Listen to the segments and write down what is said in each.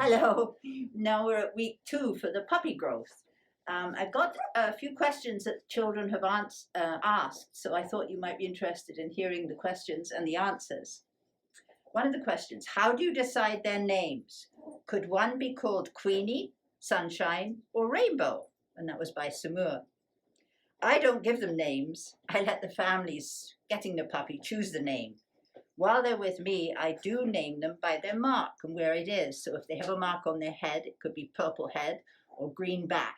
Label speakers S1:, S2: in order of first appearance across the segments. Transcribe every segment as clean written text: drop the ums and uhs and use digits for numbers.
S1: Hello. Now we're at week 2 for the puppy growth. I've got a few questions that children have asked, so I thought you might be interested in hearing the questions and the answers. One of the questions, how do you decide their names? Could one be called Queenie, Sunshine, or Rainbow? And that was by Samur. I don't give them names. I let the families getting the puppy choose the name. While they're with me, I do name them by their mark and where it is. So if they have a mark on their head, it could be purple head or green back.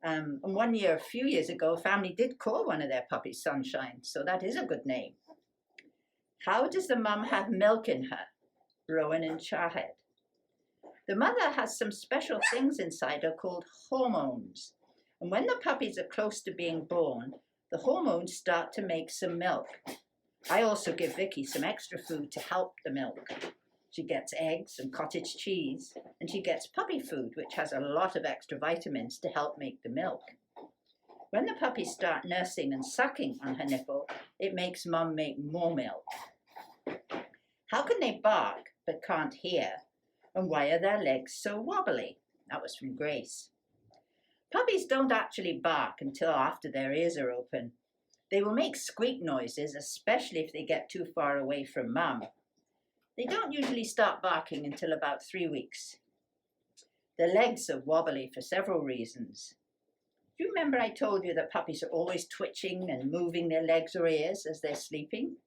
S1: And one year, a few years ago, a family did call one of their puppies Sunshine, so that is a good name. How does the mum have milk in her? Rowan and Chahed. The mother has some special things inside her called hormones. And when the puppies are close to being born, the hormones start to make some milk. I also give Vicky some extra food to help the milk. She gets eggs and cottage cheese, and she gets puppy food, which has a lot of extra vitamins to help make the milk. When the puppies start nursing and sucking on her nipple, it makes mum make more milk. How can they bark but can't hear? And why are their legs so wobbly? That was from Grace. Puppies don't actually bark until after their ears are open. They will make squeak noises, especially if they get too far away from mum. They don't usually start barking until about 3 weeks. Their legs are wobbly for several reasons. Do you remember I told you that puppies are always twitching and moving their legs or ears as they're sleeping?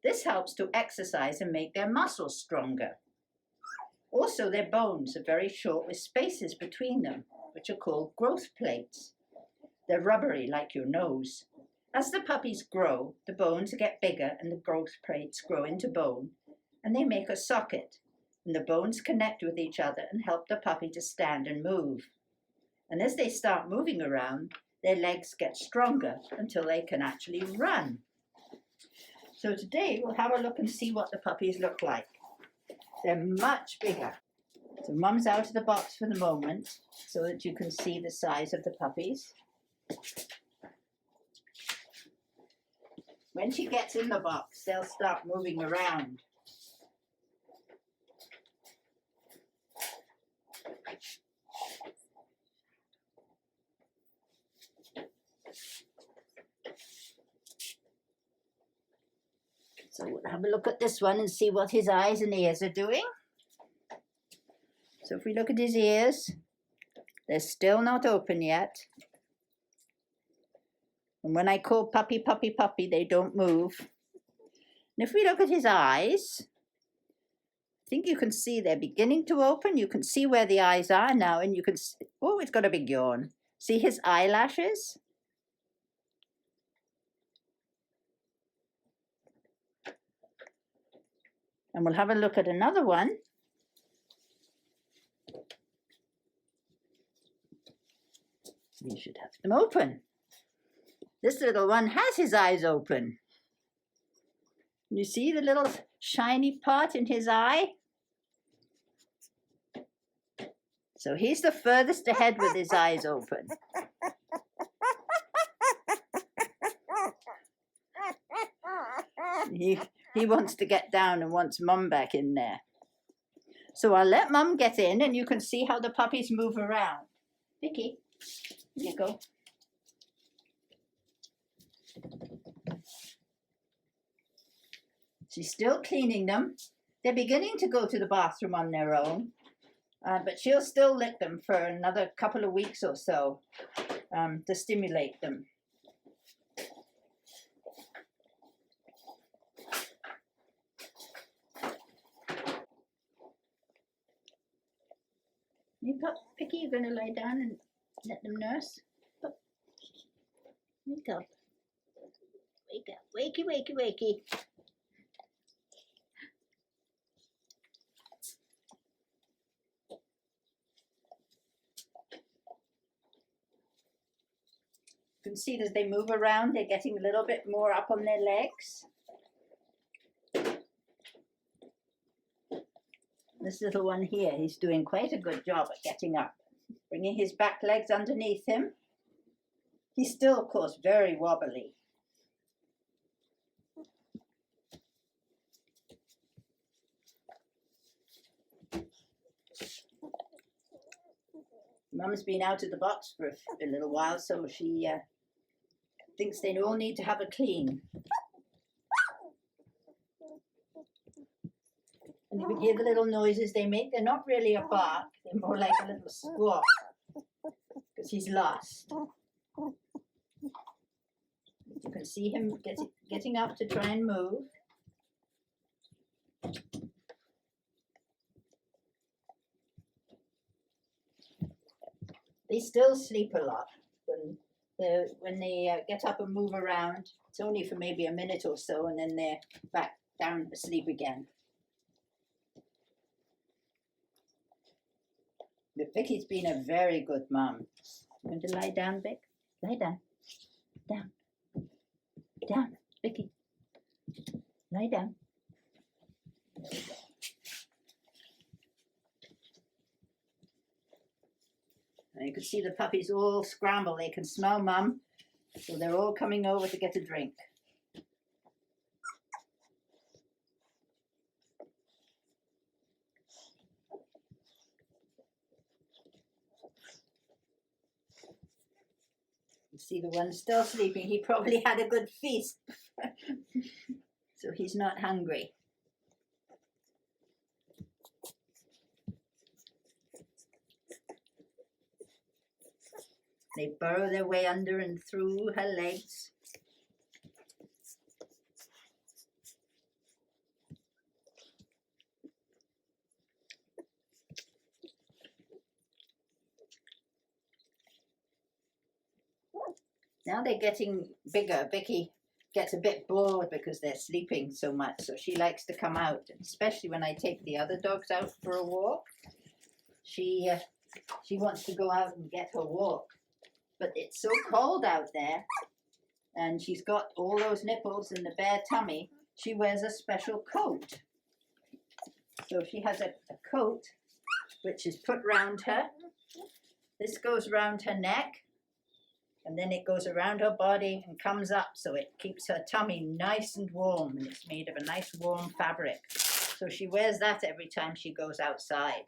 S1: This helps to exercise and make their muscles stronger. Also, their bones are very short with spaces between them, which are called growth plates. They're rubbery like your nose. As the puppies grow, the bones get bigger and the growth plates grow into bone, and they make a socket, and the bones connect with each other and help the puppy to stand and move. And as they start moving around, their legs get stronger until they can actually run. So today we'll have a look and see what the puppies look like. They're much bigger. So Mum's out of the box for the moment so that you can see the size of the puppies. When she gets in the box, they'll start moving around. So we'll have a look at this one and see what his eyes and ears are doing. So if we look at his ears, they're still not open yet. And when I call puppy, puppy, puppy, they don't move. And if we look at his eyes, I think you can see they're beginning to open. You can see where the eyes are now, and you can see, oh, it's got a big yawn. See his eyelashes? And we'll have a look at another one. You should have them open. This little one has his eyes open. You see the little shiny part in his eye? So he's the furthest ahead with his eyes open. He wants to get down and wants Mum back in there. So I'll let Mum get in and you can see how the puppies move around. Vicky, here you go. She's still cleaning them. They're beginning to go to the bathroom on their own, but she'll still lick them for another couple of weeks or so to stimulate them. Vicky, you're going to lie down and let them nurse? Wake up. Wake up. Wakey, wakey, wakey. You can see as they move around, they're getting a little bit more up on their legs. This little one here, he's doing quite a good job at getting up. Bringing his back legs underneath him. He's still, of course, very wobbly. Mum's been out of the box for a little while, so she thinks they all need to have a clean. And you can hear the little noises they make. They're not really a bark, they're more like a little squawk, because he's lost. You can see him getting up to try and move. They still sleep a lot. When they get up and move around, it's only for maybe a minute or so, and then they're back down asleep again. But Vicky's been a very good mum. You want to lie down, Vic? Lie down. Down. Down, Vicky. Lie down. And you can see the puppies all scramble. They can smell Mum, so they're all coming over to get a drink. You see the one still sleeping. He probably had a good feast, so he's not hungry. They burrow their way under and through her legs. Now they're getting bigger. Vicky gets a bit bored because they're sleeping so much, so she likes to come out, especially when I take the other dogs out for a walk. She wants to go out and get her walk, but it's so cold out there, and she's got all those nipples in the bare tummy. She wears a special coat. So she has a coat which is put round her. This goes round her neck, and then it goes around her body and comes up, so it keeps her tummy nice and warm, and it's made of a nice warm fabric. So she wears that every time she goes outside.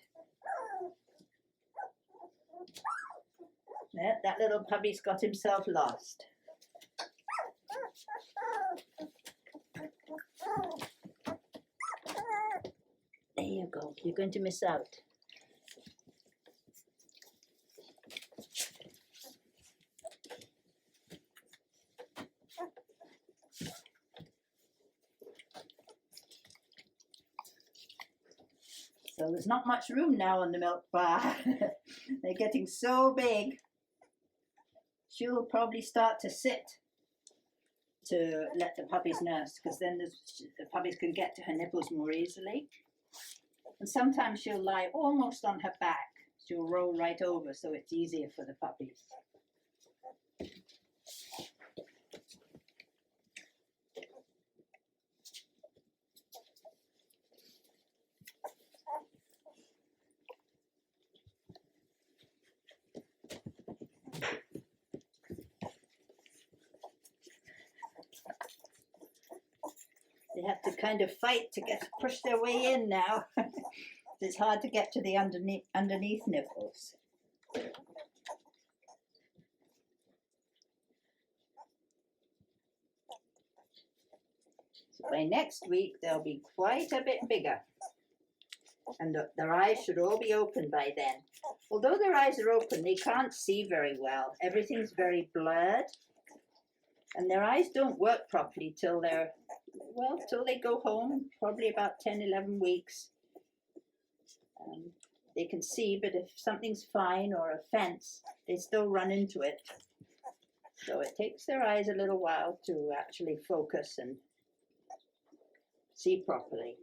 S1: Yeah, that little puppy's got himself lost. There you go. You're going to miss out. So there's not much room now on the milk bar. They're getting so big. She'll probably start to sit to let the puppies nurse, because then the puppies can get to her nipples more easily. And sometimes she'll lie almost on her back. She'll roll right over, so it's easier for the puppies. They have to kind of fight to push their way in now. It's hard to get to the underneath nipples. So by next week they'll be quite a bit bigger, and their eyes should all be open by then. Although their eyes are open, they can't see very well. Everything's very blurred, and their eyes don't work properly till they go home, probably about 10, 11 weeks. They can see, but if something's fine or a fence, they still run into it. So it takes their eyes a little while to actually focus and see properly.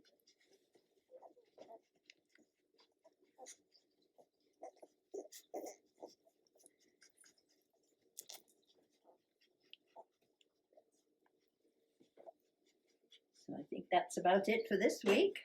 S1: So I think that's about it for this week.